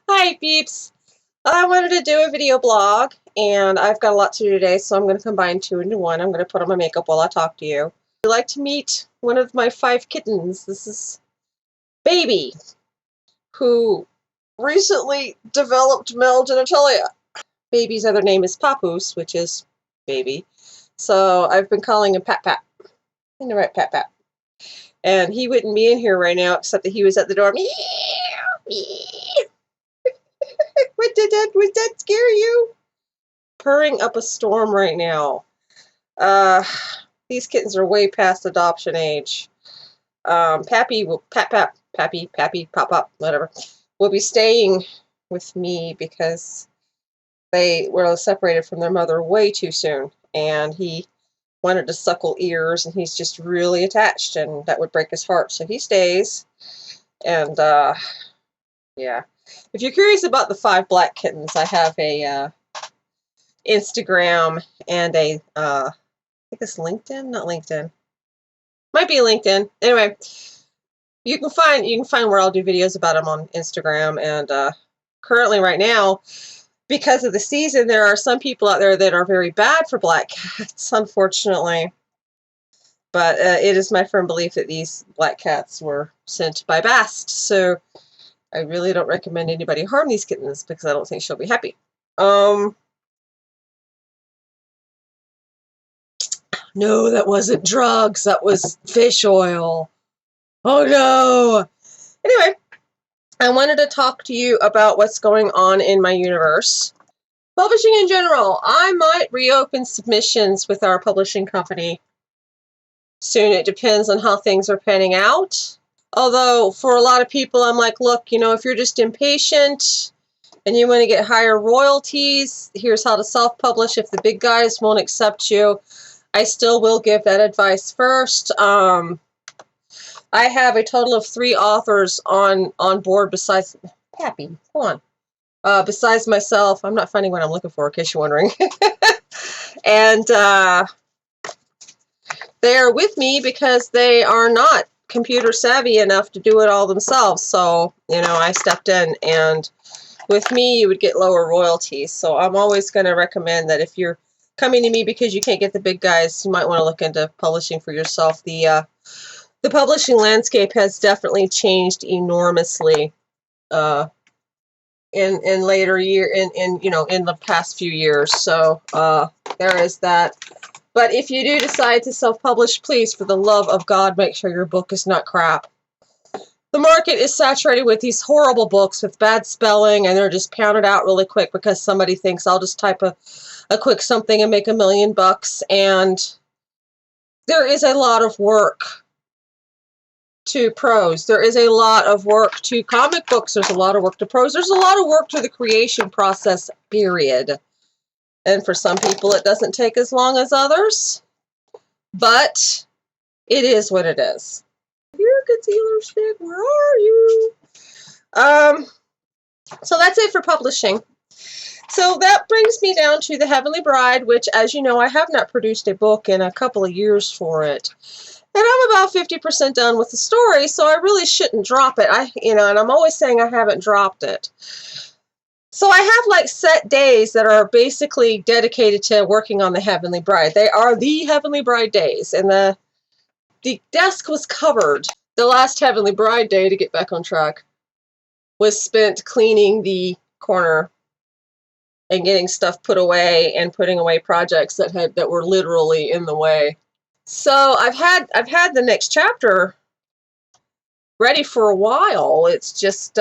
Hi, peeps. I wanted to do a video blog, and I've got a lot to do today, so I'm going to combine two into one. I'm going to put on my makeup while I talk to you. I'd like to meet one of my 5 kittens. This is Baby, who recently developed male genitalia. Baby's other name is Papoose, which is Baby. So I've been calling him Pat Pat. In the right, Pat Pat. And he wouldn't be in here right now, except that he was at the door. Meow, meow. Was that scare you? Purring up a storm right now. These kittens are way past adoption age. Pappy will Pappy, Pop, whatever, will be staying with me because they were separated from their mother way too soon, and he wanted to suckle ears, and he's just really attached, and that would break his heart, so he stays. And yeah, if you're curious about the 5 black kittens, I have a Instagram and a I think it's LinkedIn, not LinkedIn, might be LinkedIn. Anyway, you can find where I'll do videos about them on Instagram. And currently, right now, because of the season, there are some people out there that are very bad for black cats, unfortunately. But it is my firm belief that these black cats were sent by Bast, so I really don't recommend anybody harm these kittens because I don't think she'll be happy. No, that wasn't drugs. That was fish oil. Oh no! Anyway, I wanted to talk to you about what's going on in my universe. Publishing in general. I might reopen submissions with our publishing company soon. It depends on how things are panning out. Although, for a lot of people, I'm like, look, you know, if you're just impatient and you want to get higher royalties, here's how to self-publish. If the big guys won't accept you, I still will give that advice first. I have a total of 3 authors on board besides Pappy. Come on. Besides myself. I'm not finding what I'm looking for, in case you're wondering. And they're with me because they are not computer savvy enough to do it all themselves. So, you know, I stepped in, and with me, you would get lower royalties. So I'm always going to recommend that if you're coming to me because you can't get the big guys, you might want to look into publishing for yourself. The publishing landscape has definitely changed enormously in later year in the past few years. So there is that. But if you do decide to self-publish, please, for the love of God, make sure your book is not crap. The market is saturated with these horrible books with bad spelling, and they're just pounded out really quick because somebody thinks I'll just type a quick something and make $1 million. And there is a lot of work to prose. There is a lot of work to comic books. There's a lot of work to prose. There's a lot of work to the creation process, period. And for some people, it doesn't take as long as others. But it is what it is. Here, concealer stick, where are you? So that's it for publishing. So that brings me down to The Heavenly Bride, which, as you know, I have not produced a book in a couple of years for it. And I'm about 50% done with the story, so I really shouldn't drop it. And I'm always saying I haven't dropped it. So I have like set days that are basically dedicated to working on The Heavenly Bride. They are the Heavenly Bride days, and the desk was covered. The last Heavenly Bride day, to get back on track, was spent cleaning the corner and getting stuff put away and putting away projects that were literally in the way. So I've had the next chapter ready for a while. It's just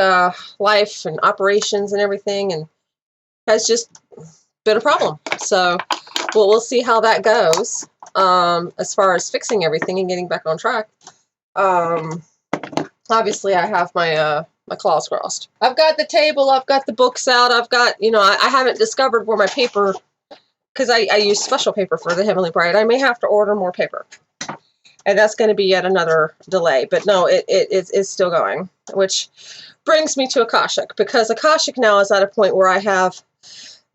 life and operations and everything, and has just been a problem. So we'll see how that goes as far as fixing everything and getting back on track. Obviously, I have my claws crossed. I've got the table. I've got the books out. I've got, I haven't discovered where my paper, because I use special paper for The Heavenly Bride. I may have to order more paper. And that's going to be yet another delay. But no, it's still going. Which brings me to Akashic. Because Akashic now is at a point where I have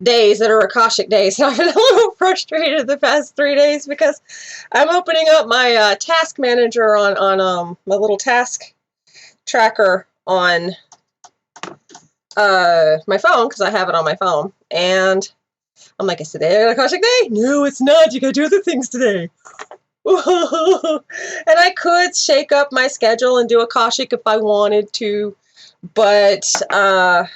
days that are Akashic days. I've been a little frustrated the past 3 days because I'm opening up my task manager on my little task tracker on my phone, because I have it on my phone, and I'm like, is today an Akashic day? No, it's not. You gotta do other things today. And I could shake up my schedule and do Akashic if I wanted to, but I've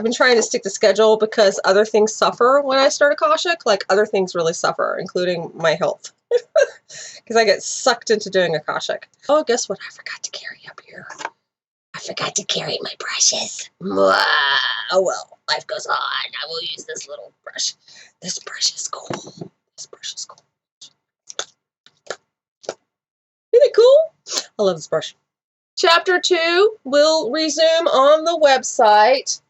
been trying to stick to schedule because other things suffer when I start Akashic. Like, other things really suffer, including my health. Because I get sucked into doing Akashic. Oh, guess what? I forgot to carry up here. I forgot to carry my brushes. Oh well, life goes on. I will use this little brush. This brush is cool. This brush is cool. Isn't it cool? I love this brush. Chapter 2 will resume on the website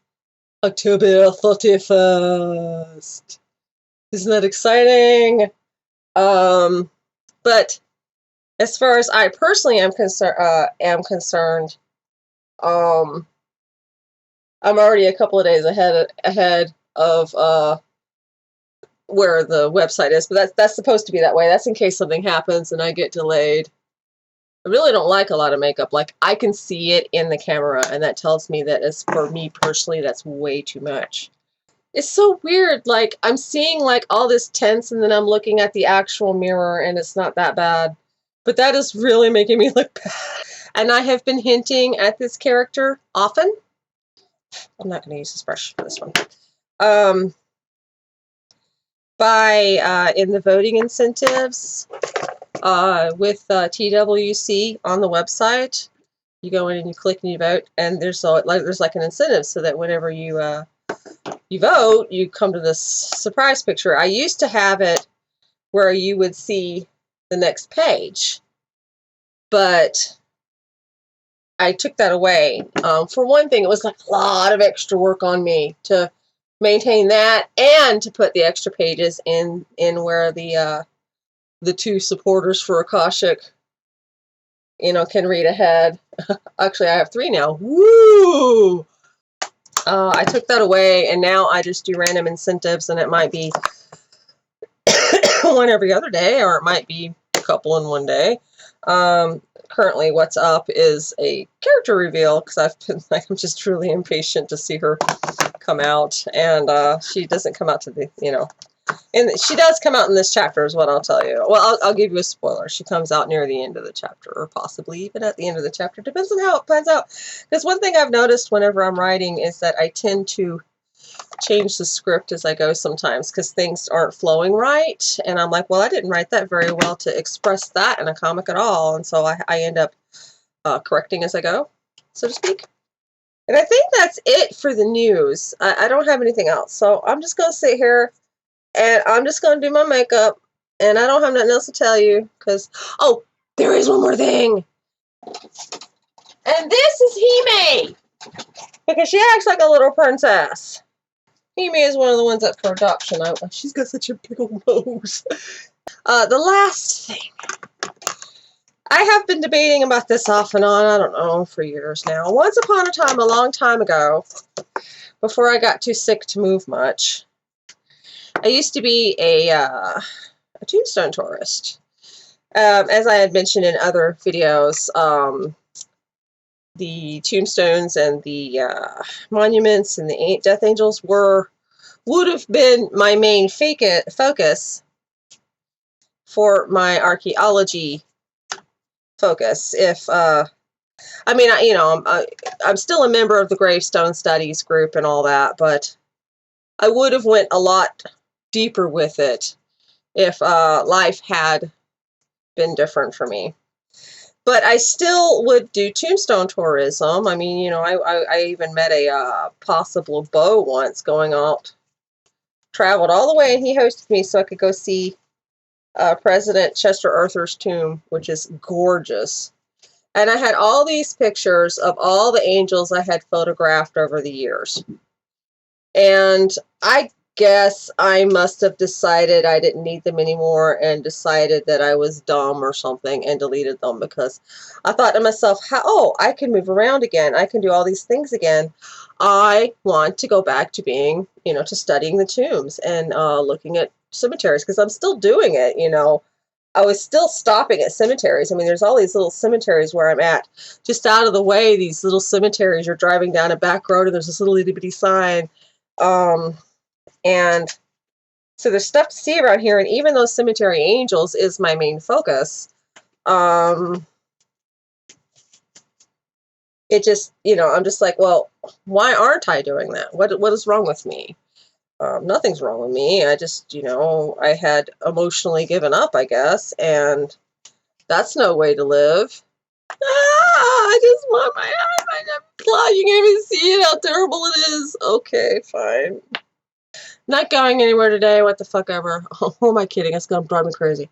October 31st. Isn't that exciting? But as far as I personally am concerned, I'm already a couple of days ahead of where the website is, but that's supposed to be that way. That's in case something happens and I get delayed. I really don't like a lot of makeup. Like, I can see it in the camera, and that tells me that, as for me personally, that's way too much. It's so weird. Like, I'm seeing like all this tense, and then I'm looking at the actual mirror, and it's not that bad. But that is really making me look bad. And I have been hinting at this character often. I'm not going to use this brush for this one. In the voting incentives with TWC on the website, you go in and you click and you vote, and there's like an incentive so that whenever you vote, you come to this surprise picture. I used to have it where you would see the next page, but I took that away. For one thing, it was like a lot of extra work on me to maintain that and to put the extra pages in where the two supporters for Akashic, can read ahead. Actually, I have 3 now. Woo! I took that away, and now I just do random incentives, and it might be one every other day, or it might be a couple in one day. Currently, what's up is a character reveal, because I'm just truly impatient to see her come out, and she doesn't come out to the, and she does come out in this chapter, is what I'll tell you. Well, I'll give you a spoiler. She comes out near the end of the chapter, or possibly even at the end of the chapter. Depends on how it plans out. Because one thing I've noticed whenever I'm writing is that I tend to change the script as I go sometimes, because things aren't flowing right, and I'm like, well, I didn't write that very well to express that in a comic at all, and so I end up correcting as I go, so to speak. And I think that's it for the news. I don't have anything else, so I'm just going to sit here, and I'm just going to do my makeup, and I don't have nothing else to tell you, because, oh, there is one more thing, and this is Hime, because she acts like a little princess. Hime is one of the ones at production. She's got such a big old nose. The last thing. I have been debating about this off and on, I don't know, for years now. Once upon a time, a long time ago, before I got too sick to move much, I used to be a Tombstone tourist. As I had mentioned in other videos, the tombstones and the monuments and the death angels would have been my main focus for my archaeology focus. If I'm still a member of the gravestone studies group and all that, but I would have went a lot deeper with it if life had been different for me. But I still would do tombstone tourism. I mean, I even met a possible beau once going out, traveled all the way, and he hosted me so I could go see President Chester Arthur's tomb, which is gorgeous. And I had all these pictures of all the angels I had photographed over the years. And I guess I must have decided I didn't need them anymore and decided that I was dumb or something and deleted them, because I thought to myself, I can move around again. I can do all these things again. I want to go back to being, to studying the tombs and looking at cemeteries, because I'm still doing it, I was still stopping at cemeteries. I mean, there's all these little cemeteries where I'm at. Just out of the way, these little cemeteries, you're driving down a back road and there's this little itty bitty sign. And so there's stuff to see around here. And even though Cemetery Angels is my main focus, it just, you know, I'm just like, well, why aren't I doing that? What is wrong with me? Nothing's wrong with me. I just, you know, I had emotionally given up, I guess, and that's no way to live. I just want my plot. You can't even see it, how terrible it is. Okay, fine. Not going anywhere today. What the fuck ever. Oh, who am I kidding? It's gonna drive me crazy.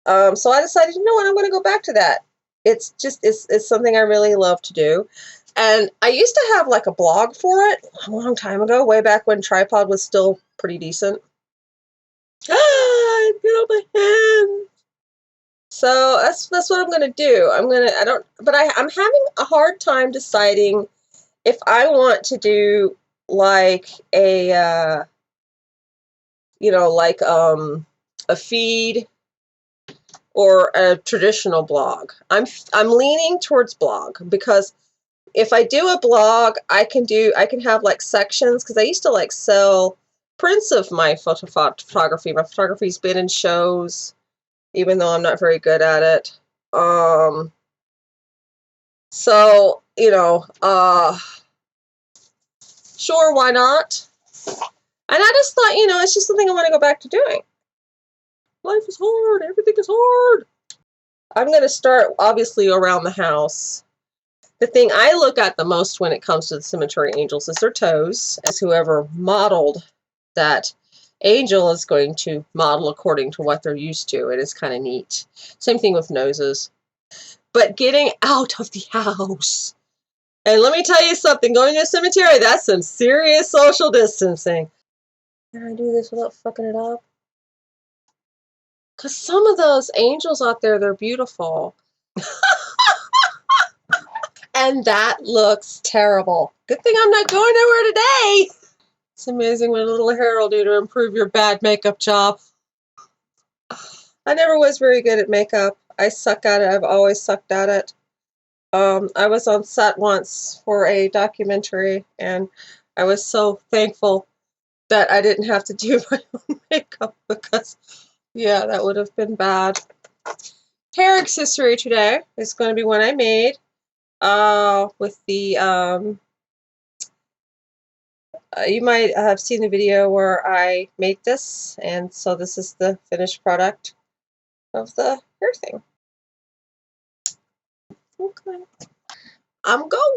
So I decided, you know what, I'm gonna go back to that. It's just, it's something I really love to do. And I used to have like a blog for it a long time ago, way back when Tripod was still pretty decent. I get on my hand. So that's what I'm gonna do. I'm having a hard time deciding if I want to do like a you know, like a feed or a traditional blog. I'm leaning towards blog, because if I do a blog, I can have like sections, because I used to like sell prints of my photography. My photography's been in shows, even though I'm not very good at it. So, you know, sure, why not? And I just thought, you know, it's just something I want to go back to doing. Life is hard. Everything is hard. I'm going to start, obviously, around the house. The thing I look at the most when it comes to the Cemetery Angels is their toes, as whoever modeled that angel is going to model according to what they're used to. It is kind of neat. Same thing with noses. But getting out of the house. And let me tell you something, going to a cemetery, that's some serious social distancing. Can I do this without fucking it up? Because some of those angels out there, they're beautiful. And that looks terrible. Good thing I'm not going nowhere today. It's amazing what a little hair will do to improve your bad makeup job. I never was very good at makeup. I suck at it. I've always sucked at it. I was on set once for a documentary, and I was so thankful that I didn't have to do my own makeup, because, yeah, that would have been bad. Hair accessory today is going to be one I made with the, you might have seen the video where I made this, and so this is the finished product of the hair thing. Okay. I'm going.